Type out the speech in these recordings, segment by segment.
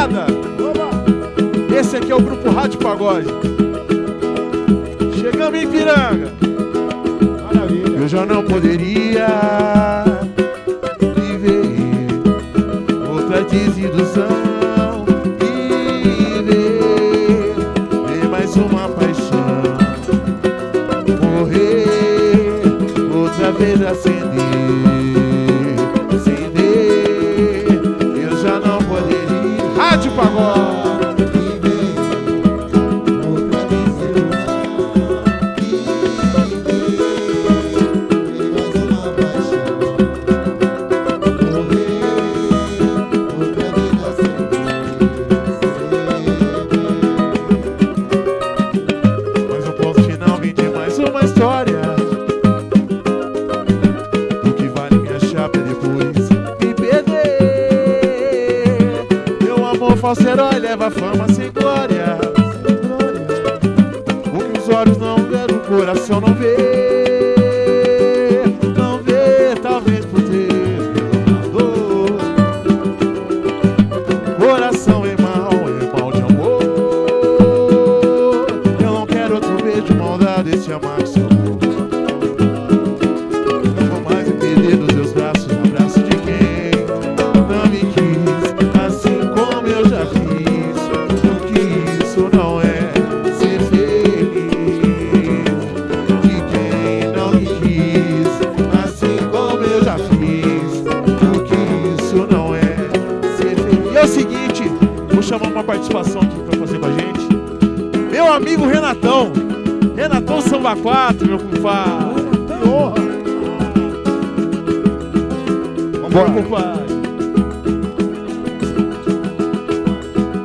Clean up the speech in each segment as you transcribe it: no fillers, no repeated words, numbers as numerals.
moçada. Esse aqui é o grupo Rádio Pagode. Chegamos em Piranga. Maravilha. Eu já não poderia viver outra desilusão, viver mais uma paixão, morrer outra vez acender. Eu já não poderia. Rádio Pagode. Falso herói leva fama sem glória. O que os olhos não vê, o coração não vê. Não vê, talvez por ter dor. Coração é mal de amor. Eu não quero outro beijo, maldade, esse amar que seu amor. Não vou mais me perder dos seus braços, no abraço de quem não me quis, assim como eu já fiz, porque isso não é ser feliz. De quem não me quis, assim como eu já fiz, porque isso não é ser feliz. E é o seguinte, vou chamar uma participação aqui pra fazer com a gente. Meu amigo Renatão, Renatão Samba 4, meu compadre. Que honra. Vambora, compadre.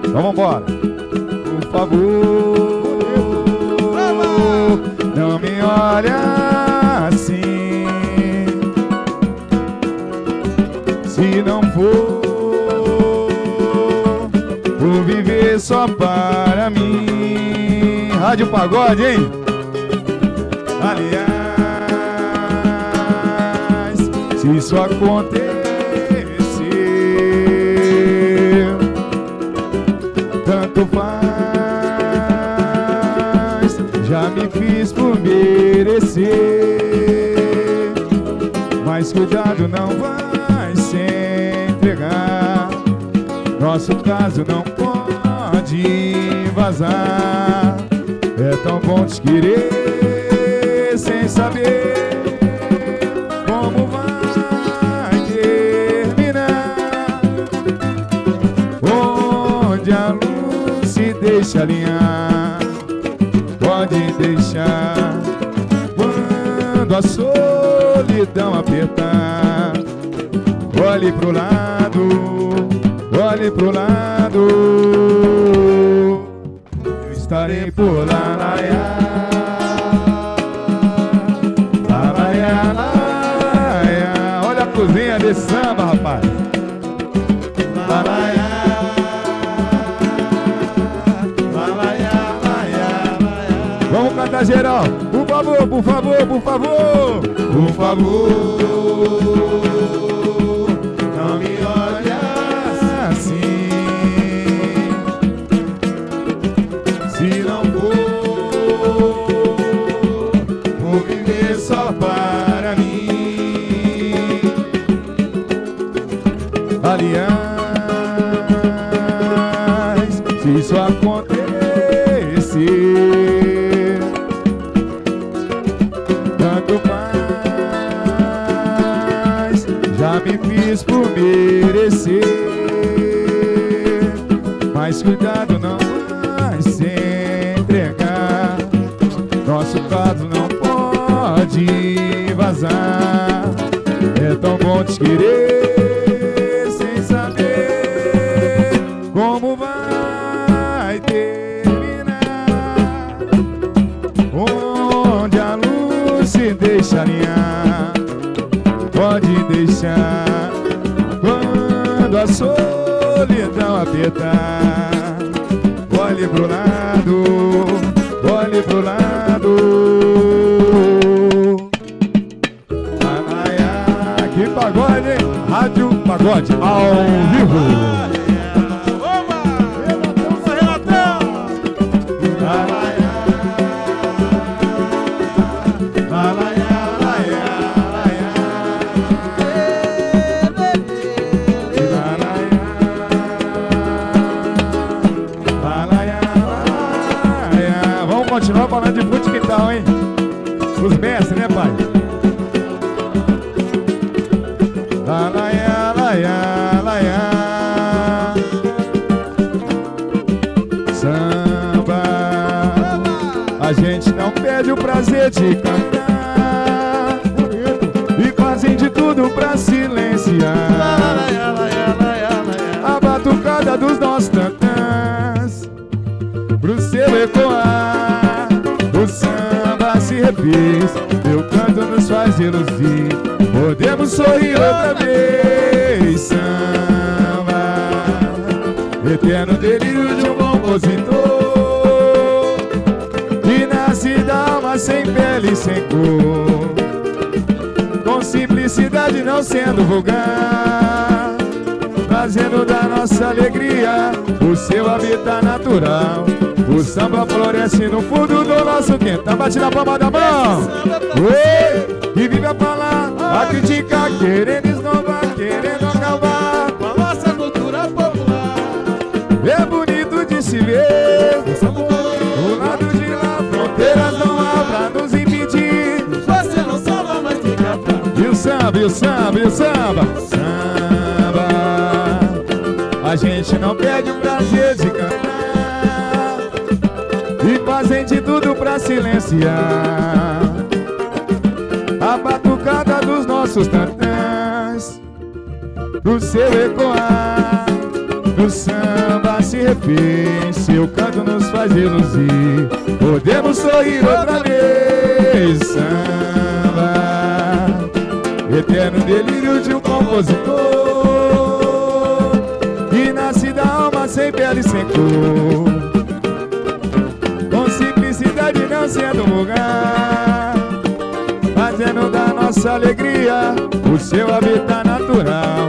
Então vambora. Por favor, não me olha assim. Se não for por viver só para mim. Rádio Pagode, hein? Aliás, se isso acontecer, tanto faz, já me fiz por merecer. Mas cuidado, não vai se entregar. Nosso caso não pode vazar. É tão bom te querer sem saber como vai terminar. Onde a luz se deixa alinhar, pode deixar. Quando a solidão apertar, olhe pro lado, olhe pro lado. Eu estarei por lá, olha a cozinha de samba, rapaz. Vamos cantar geral, por favor, por favor, por favor. Por favor, não me olhe assim. Se não for por viver só para mim. Aliás, se isso acontecer, tanto faz, já me fiz por merecer. Mas cuidado, não vai se entregar. Nosso caso não pode vazar. É tão bom te querer sem saber como vai terminar. Onde a luz se deixa alinhar, pode deixar. Quando a solidão apertar, olhe pro lado, olhe pro lado. Que pagode, hein? Rádio Pagode ao vivo. perde o prazer de cantar e fazem de tudo pra silenciar a batucada dos nossos tantãs. Pro seu ecoar, o samba se refez, meu canto nos faz reluzir, podemos sorrir outra vez. Samba, eterno delírio de um compositor, que nasce da alma sem pele e sem cor, com simplicidade não sendo vulgar, trazendo da nossa alegria o seu habitat natural. O samba floresce no fundo do nosso quintal. Bate na palma da mão. Oi, e vive a falar, a criticar, querendo esnobar, querendo acabar com a nossa cultura popular. É bonito de se ver, o lado de lá, fronteiras não há pra nos impedir. Você não salva, mas fica pra. E o samba, e o samba, e o samba. Samba, a gente não perde o prazer de cantar e fazem de tudo pra silenciar a batucada dos nossos tantãs. Do seu ecoar, do samba se refez, seu canto nos faz reluzir, podemos sorrir outra vez. Samba, eterno delírio de um compositor, que nasce da alma sem pele e sem cor, com simplicidade não sendo vulgar, fazendo da nossa alegria o seu habitat natural.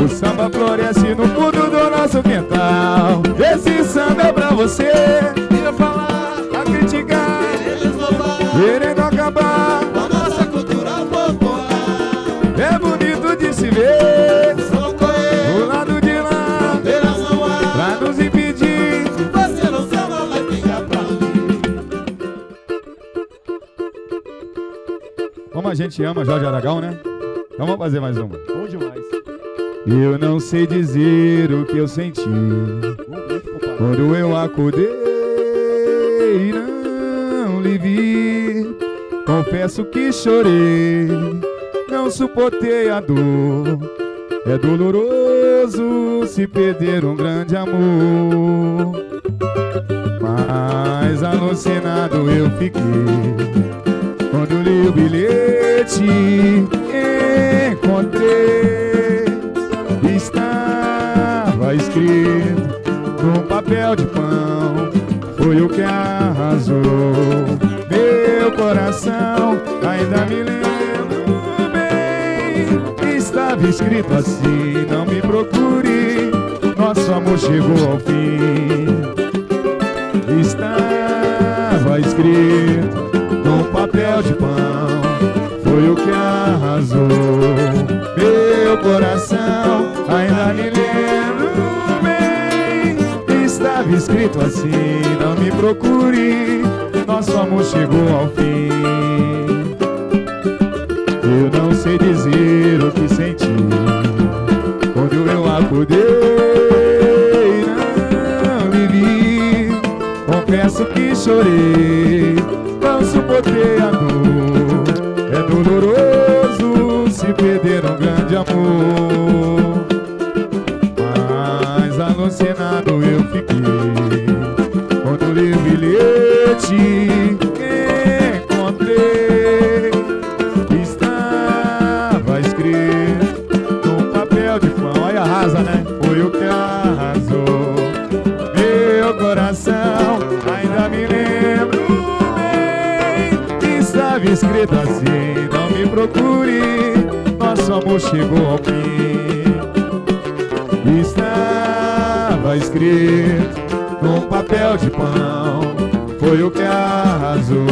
O samba floresce no fundo do nosso quintal. Esse samba é pra você, Queria falar, a criticar, querendo esnobar, querendo acabar com a nossa cultura popular. é bonito de se ver, Só correr, do lado de lá, fronteiras não há pra nos impedir. você não salva, mas fica pra mim. Como a gente ama Jorge Aragão, né? Então vamos fazer mais uma. Bom demais. Eu não sei dizer o que eu senti quando eu acordei e não lhe vi. Confesso que chorei, não suportei a dor. É doloroso se perder um grande amor, mas alucinado eu fiquei quando li o bilhete. Encontrei, estava escrito num papel de pão, foi o que arrasou meu coração. Ainda me lembro bem, estava escrito assim: não me procure, nosso amor chegou ao fim. Estava escrito num papel de pão, foi o que arrasou meu coração. Ainda me lembro bem, estava escrito assim: não me procure, nosso amor chegou ao fim. Eu não sei dizer o que senti quando eu acordei e não lhe vi. Confesso que chorei, não suportei a dor. É doloroso se perder um grande amor, mas alucinado eu fiquei quando li o bilhete. Encontrei, estava escrito num papel de pão. Olha, arrasa, né? Foi o que arrasou meu coração. Ainda me lembro bem, estava escrito assim: não me procure, nosso amor chegou ao fim. Estava escrito num papel de pão, foi o que arrasou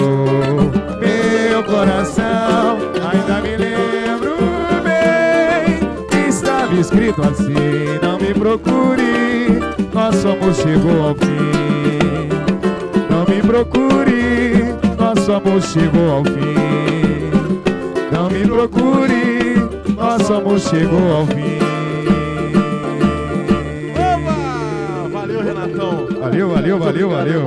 meu coração. Ainda me lembro bem, estava escrito assim: não me procure, nosso amor chegou ao fim. Não me procure, nosso amor chegou ao fim. Não me procure, nosso amor chegou ao fim. Oba! Valeu, Renatão. Valeu, valeu, valeu, valeu.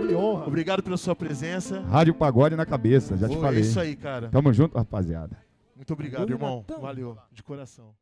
Que honra. Obrigado pela sua presença. Rádio Pagode na cabeça, já te Pô, falei. É isso aí, cara. Tamo junto, rapaziada. Muito obrigado, irmão. Valeu, de coração.